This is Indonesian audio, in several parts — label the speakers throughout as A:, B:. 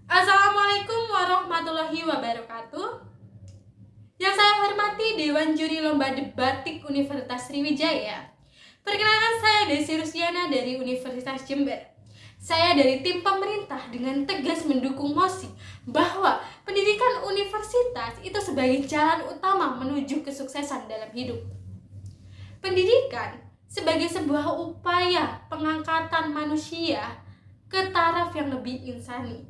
A: Assalamualaikum warahmatullahi wabarakatuh. Yang saya hormati Dewan Juri Lomba Debatik Universitas Sriwijaya. Perkenalkan, saya Desi Rusiana dari Universitas Jember. Saya dari tim pemerintah dengan tegas mendukung mosi bahwa pendidikan universitas itu sebagai jalan utama menuju kesuksesan dalam hidup. Pendidikan sebagai sebuah upaya pengangkatan manusia ke taraf yang lebih insani.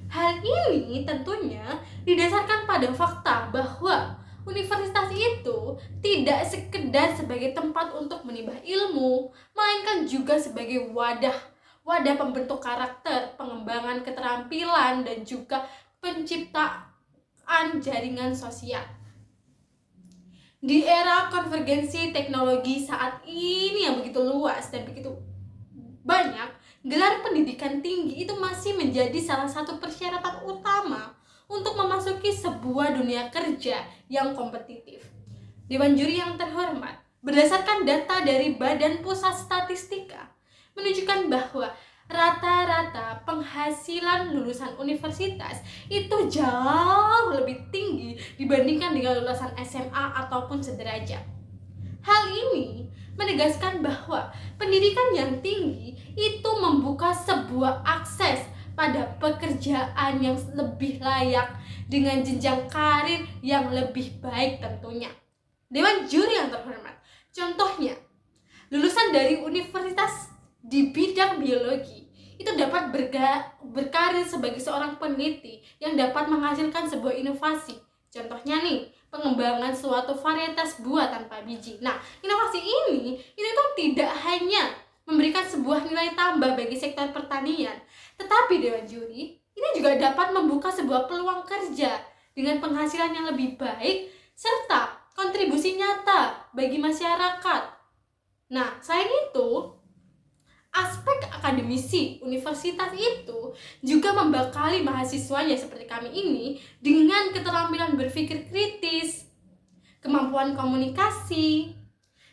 A: Hal ini tentunya didasarkan pada fakta bahwa universitas itu tidak sekedar sebagai tempat untuk menimba ilmu, melainkan juga sebagai wadah pembentuk karakter, pengembangan keterampilan, dan juga penciptaan jaringan sosial. Di era konvergensi teknologi saat ini yang begitu luas dan begitu banyak, gelar pendidikan tinggi itu masih menjadi salah satu persyaratan utama untuk memasuki sebuah dunia kerja yang kompetitif. Dewan Juri yang terhormat, berdasarkan data dari Badan Pusat Statistika, menunjukkan bahwa rata-rata penghasilan lulusan universitas itu jauh lebih tinggi dibandingkan dengan lulusan SMA ataupun sederajat. Hal ini menegaskan bahwa pendidikan yang tinggi itu membuka sebuah akses pada pekerjaan yang lebih layak dengan jenjang karir yang lebih baik tentunya. Dewan Juri yang terhormat, contohnya lulusan dari universitas di bidang biologi itu dapat berkarir sebagai seorang peneliti yang dapat menghasilkan sebuah inovasi. Contohnya nih, pengembangan suatu varietas buah tanpa biji. Nah, inovasi ini itu tuh tidak hanya memberikan sebuah nilai tambah bagi sektor pertanian, tetapi Dewan Juri ini juga dapat membuka sebuah peluang kerja dengan penghasilan yang lebih baik serta kontribusi nyata bagi masyarakat. Nah, selain itu, aspek akademisi universitas itu juga membekali mahasiswanya seperti kami ini dengan keterampilan berpikir kritis, kemampuan komunikasi,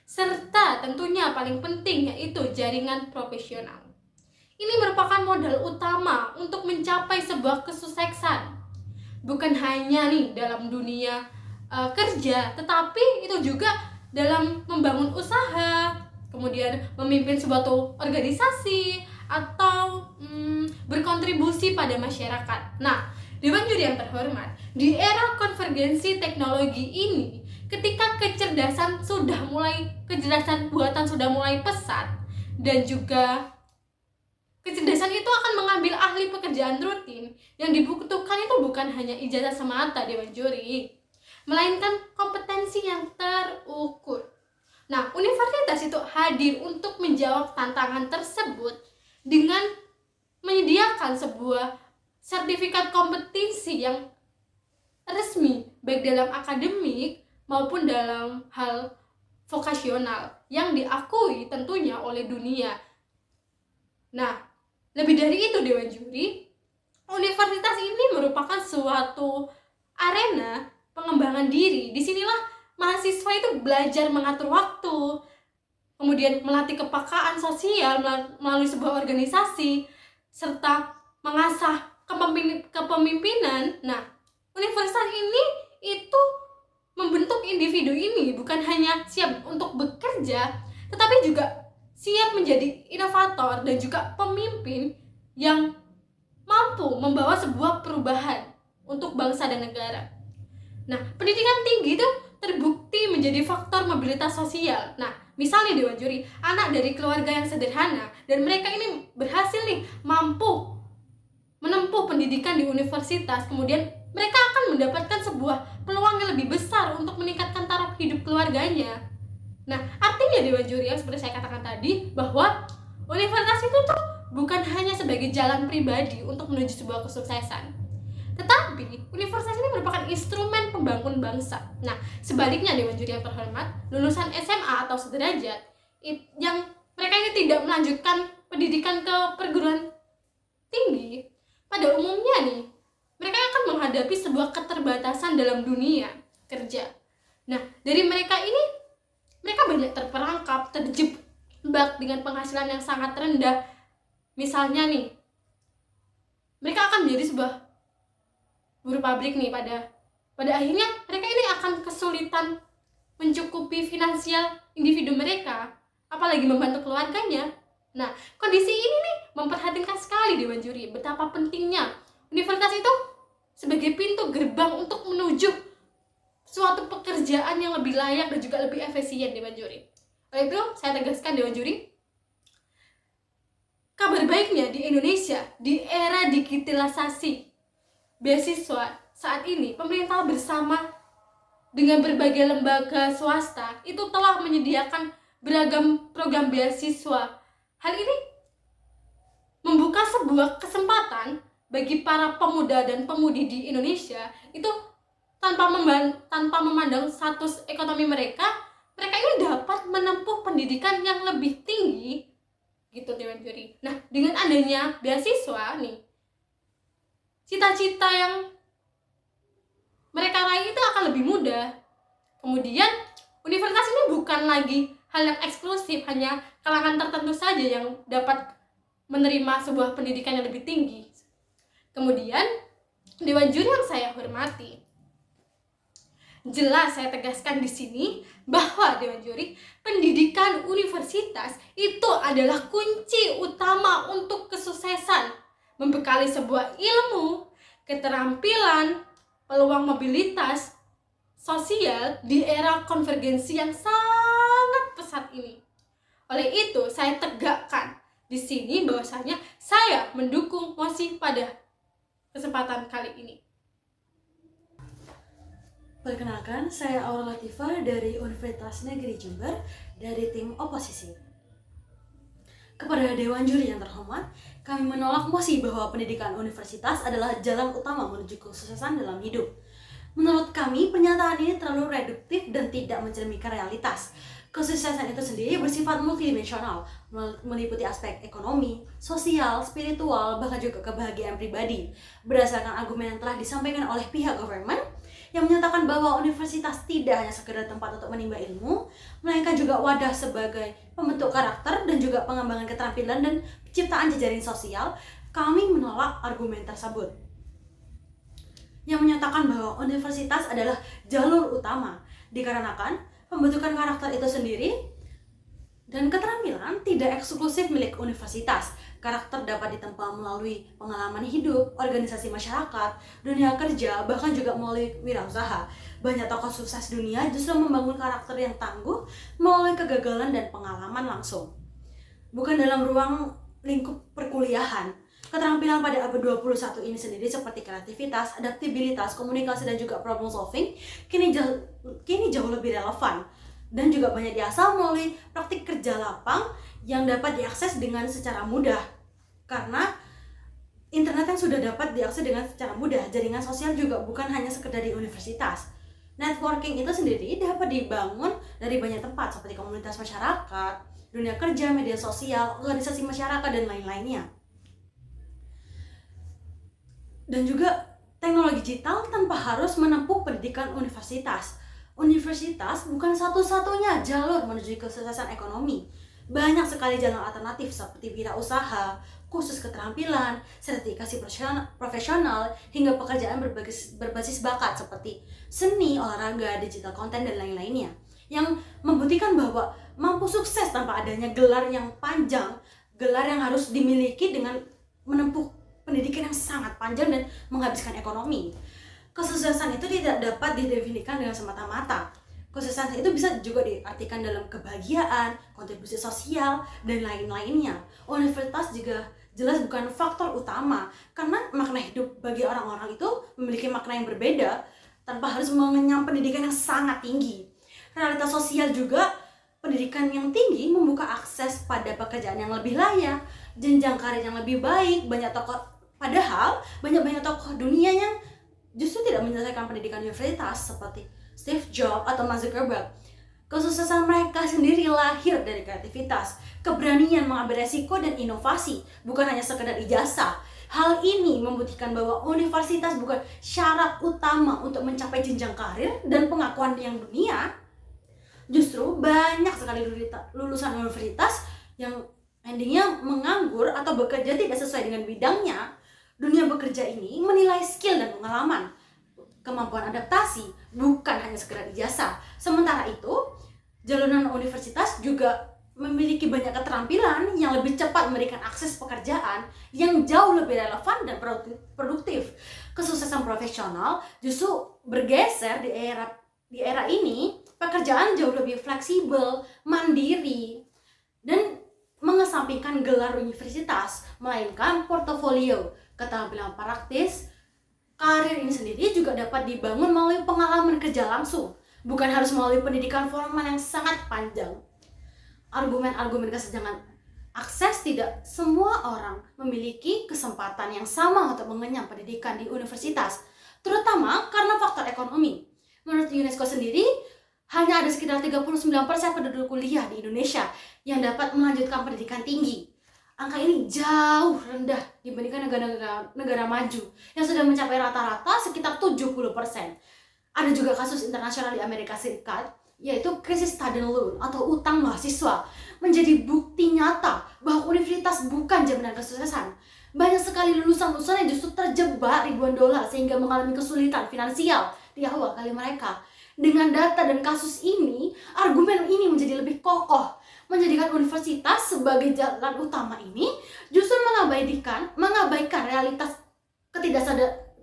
A: serta tentunya paling penting yaitu jaringan profesional. Ini merupakan modal utama untuk mencapai sebuah kesuksesan. Bukan hanya nih dalam dunia kerja, tetapi itu juga dalam membangun usaha, kemudian memimpin suatu organisasi atau berkontribusi pada masyarakat. Nah, Dewan Juri yang terhormat, di era konvergensi teknologi ini, ketika kecerdasan buatan sudah mulai pesat dan juga kecerdasan itu akan mengambil ahli pekerjaan rutin, yang dibutuhkan itu bukan hanya ijazah semata Dewan Juri, melainkan kompetensi yang terukur. Nah, universitas itu hadir untuk menjawab tantangan tersebut dengan menyediakan sebuah sertifikat kompetensi yang resmi, baik dalam akademik maupun dalam hal vokasional yang diakui tentunya oleh dunia. Nah, lebih dari itu Dewan Juri, universitas ini merupakan suatu arena pengembangan diri. Disinilah mahasiswa itu belajar mengatur waktu, kemudian melatih kepekaan sosial melalui sebuah organisasi, serta mengasah kepemimpinan. Nah, universitas ini itu membentuk individu ini bukan hanya siap untuk bekerja, tetapi juga siap menjadi inovator dan juga pemimpin yang mampu membawa sebuah perubahan untuk bangsa dan negara. Nah, pendidikan tinggi itu terbukti menjadi faktor mobilitas sosial. Nah, misalnya Dewan Juri, anak dari keluarga yang sederhana dan mereka ini berhasil nih mampu menempuh pendidikan di universitas, kemudian mereka akan mendapatkan sebuah peluang yang lebih besar untuk meningkatkan taraf hidup keluarganya. Nah, artinya Dewan Juri yang seperti saya katakan tadi, bahwa universitas itu tuh bukan hanya sebagai jalan pribadi untuk menuju sebuah kesuksesan, tetapi universitas ini merupakan instrumen pembangun bangsa. Nah, sebaliknya Dewan Juri yang terhormat, lulusan SMA atau sederajat yang mereka ini tidak melanjutkan pendidikan ke perguruan tinggi, pada umumnya nih, mereka akan menghadapi sebuah keterbatasan dalam dunia kerja. Nah, dari mereka ini, mereka banyak terperangkap, terjebak dengan penghasilan yang sangat rendah. Misalnya nih, mereka akan menjadi sebuah buruh pabrik nih. Pada akhirnya mereka ini akan kesulitan mencukupi finansial individu mereka, apalagi membantu keluarganya. Nah, kondisi ini nih memperhatikan sekali Dewan Juri betapa pentingnya universitas itu sebagai pintu gerbang untuk menuju suatu pekerjaan yang lebih layak dan juga lebih efisien, Dewan Juri. Oleh itu, saya tegaskan Dewan Juri, kabar baiknya di Indonesia di era digitalisasi beasiswa saat ini, pemerintah bersama dengan berbagai lembaga swasta itu telah menyediakan beragam program beasiswa. Hal ini membuka sebuah kesempatan bagi para pemuda dan pemudi di Indonesia itu tanpa memandang status ekonomi mereka ini dapat menempuh pendidikan yang lebih tinggi gitu, Dewan Juri. Nah, dengan adanya beasiswa nih, cita-cita yang mereka raih itu akan lebih mudah. Kemudian universitas ini bukan lagi hal yang eksklusif, hanya kalangan tertentu saja yang dapat menerima sebuah pendidikan yang lebih tinggi. Kemudian Dewan Juri yang saya hormati, jelas saya tegaskan di sini bahwa Dewan Juri, pendidikan universitas itu adalah kunci utama untuk kesuksesan, membekali sebuah ilmu, keterampilan, peluang mobilitas sosial di era konvergensi yang sangat pesat ini. Oleh itu, saya tegakkan di sini bahwasanya saya mendukung mosi pada kesempatan kali ini.
B: Perkenalkan, saya Aura Latifah dari Universitas Negeri Jember dari tim oposisi. Kepada Dewan Juri yang terhormat, kami menolak mosi bahwa pendidikan universitas adalah jalan utama menuju kesuksesan dalam hidup. Menurut kami, pernyataan ini terlalu reduktif dan tidak mencerminkan realitas. Kesuksesan itu sendiri bersifat multidimensional, meliputi aspek ekonomi, sosial, spiritual, bahkan juga kebahagiaan pribadi. Berdasarkan argumen yang telah disampaikan oleh pihak government, yang menyatakan bahwa universitas tidak hanya sekedar tempat untuk menimba ilmu, melainkan juga wadah sebagai pembentuk karakter dan juga pengembangan keterampilan dan penciptaan jejaring sosial, kami menolak argumen tersebut. Yang menyatakan bahwa universitas adalah jalur utama, dikarenakan pembentukan karakter itu sendiri dan keterampilan tidak eksklusif milik universitas. Karakter dapat ditempa melalui pengalaman hidup, organisasi masyarakat, dunia kerja, bahkan juga melalui wirausaha. Banyak tokoh sukses dunia justru membangun karakter yang tangguh melalui kegagalan dan pengalaman langsung, bukan dalam ruang lingkup perkuliahan. Keterampilan pada abad 21 ini sendiri seperti kreativitas, adaptabilitas, komunikasi, dan juga problem solving kini jauh lebih relevan dan juga banyak diasah melalui praktik kerja lapang yang dapat diakses dengan secara mudah. Karena internet yang sudah dapat diakses dengan secara mudah, jaringan sosial juga bukan hanya sekedar di universitas. Networking itu sendiri dapat dibangun dari banyak tempat seperti komunitas masyarakat, dunia kerja, media sosial, organisasi masyarakat, dan lain-lainnya. Dan juga teknologi digital tanpa harus menempuh pendidikan universitas. Universitas bukan satu-satunya jalur menuju kesuksesan ekonomi. Banyak sekali jalan alternatif seperti wirausaha, kursus keterampilan, sertifikasi profesional, hingga pekerjaan berbasis bakat seperti seni, olahraga, digital content, dan lain-lainnya. Yang membuktikan bahwa mampu sukses tanpa adanya gelar yang panjang, gelar yang harus dimiliki dengan menempuh pendidikan yang sangat panjang dan menghabiskan ekonomi. Kesuksesan itu tidak dapat didefinisikan dengan semata-mata. Kesuksesan itu bisa juga diartikan dalam kebahagiaan, kontribusi sosial, dan lain-lainnya. Universitas juga jelas bukan faktor utama, karena makna hidup bagi orang-orang itu memiliki makna yang berbeda tanpa harus mengenyam pendidikan yang sangat tinggi. Realitas sosial juga, pendidikan yang tinggi membuka akses pada pekerjaan yang lebih layak, jenjang karir yang lebih baik. Padahal banyak tokoh dunia yang justru tidak menyelesaikan pendidikan universitas seperti Steve Jobs atau Mark Zuckerberg. Kesuksesan mereka sendiri lahir dari kreativitas, keberanian mengambil resiko, dan inovasi, bukan hanya sekedar ijazah. Hal ini membuktikan bahwa universitas bukan syarat utama untuk mencapai jenjang karir dan pengakuan yang dunia. Justru banyak sekali lulusan universitas yang endingnya menganggur atau bekerja tidak sesuai dengan bidangnya. Dunia bekerja ini menilai skill dan pengalaman, kemampuan adaptasi, bukan hanya sekedar ijazah. Sementara itu, jalanan universitas juga memiliki banyak keterampilan yang lebih cepat memberikan akses pekerjaan yang jauh lebih relevan dan produktif. Kesuksesan profesional justru bergeser di era ini. Pekerjaan jauh lebih fleksibel, mandiri, dan mengesampingkan gelar universitas, melainkan portofolio, keterampilan praktis. Karir ini sendiri juga dapat dibangun melalui pengalaman kerja langsung, bukan harus melalui pendidikan formal yang sangat panjang. Argumen kesenjangan akses, tidak semua orang memiliki kesempatan yang sama untuk mengenyam pendidikan di universitas, terutama karena faktor ekonomi. Menurut UNESCO sendiri, hanya ada sekitar 39% penduduk kuliah di Indonesia yang dapat melanjutkan pendidikan tinggi. Angka ini jauh rendah dibandingkan negara maju yang sudah mencapai rata-rata sekitar 70%. Ada juga kasus internasional di Amerika Serikat, yaitu krisis student loan atau utang mahasiswa, menjadi bukti nyata bahwa universitas bukan jaminan kesuksesan. Banyak sekali lulusan-lulusan yang justru terjebak ribuan dolar sehingga mengalami kesulitan finansial di awal kali mereka. Dengan data dan kasus ini, argumen ini menjadi lebih kokoh, menjadikan universitas sebagai jalan utama ini justru mengabaikan realitas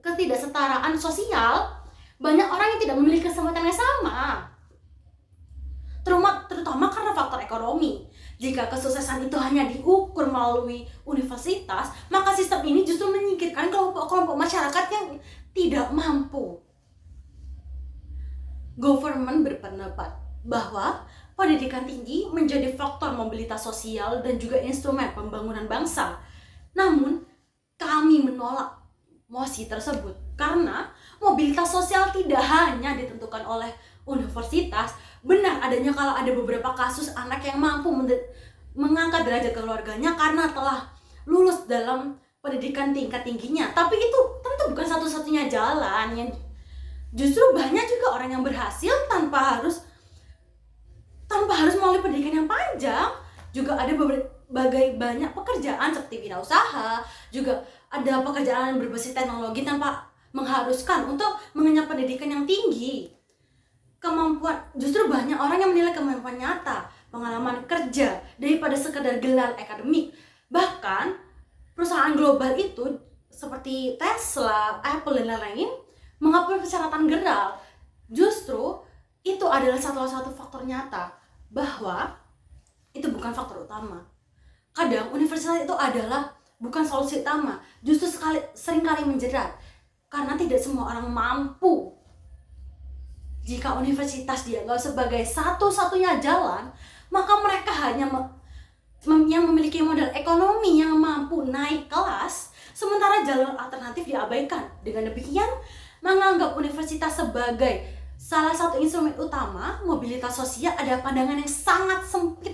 B: ketidaksetaraan sosial. Banyak orang yang tidak memiliki kesempatan yang sama, terutama karena faktor ekonomi. Jika kesuksesan itu hanya diukur melalui universitas, maka sistem ini justru menyingkirkan kelompok-kelompok masyarakat yang tidak mampu. Government berpendapat bahwa pendidikan tinggi menjadi faktor mobilitas sosial dan juga instrumen pembangunan bangsa. Namun, kami menolak mosi tersebut karena mobilitas sosial tidak hanya ditentukan oleh universitas. Benar adanya kalau ada beberapa kasus anak yang mampu mengangkat derajat keluarganya karena telah lulus dalam pendidikan tingkat tingginya. Tapi itu tentu bukan satu-satunya jalan. Yang justru banyak juga orang yang berhasil tanpa harus melalui pendidikan yang panjang. Juga ada banyak pekerjaan seperti wirausaha, juga ada pekerjaan berbasis teknologi tanpa mengharuskan untuk mengenyam pendidikan yang tinggi. Justru banyak orang yang menilai kemampuan nyata, pengalaman kerja daripada sekedar gelar akademik. Bahkan perusahaan global itu seperti Tesla, Apple dan lain-lain mengakui persyaratan gelar. Justru itu adalah salah satu faktor nyata bahwa itu bukan faktor utama. Kadang universitas itu adalah bukan solusi utama, justru seringkali menjerat karena tidak semua orang mampu. Jika universitas dianggap sebagai satu-satunya jalan, maka mereka hanya yang memiliki modal ekonomi yang mampu naik kelas, sementara jalur alternatif diabaikan. Dengan demikian, menganggap universitas sebagai salah satu instrumen utama mobilitas sosial ada pandangan yang sangat sempit.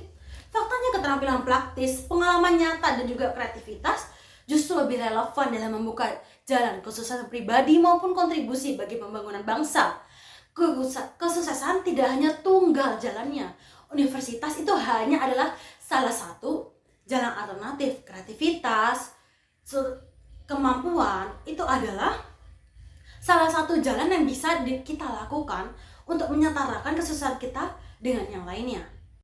B: Faktanya keterampilan praktis, pengalaman nyata, dan juga kreativitas justru lebih relevan dalam membuka jalan kesuksesan pribadi maupun kontribusi bagi pembangunan bangsa. Kesuksesan tidak hanya tunggal jalannya. Universitas itu hanya adalah salah satu jalan alternatif. Kreativitas, kemampuan itu adalah salah satu jalan yang bisa kita lakukan untuk menyetarakan kesuksesan kita dengan yang lainnya.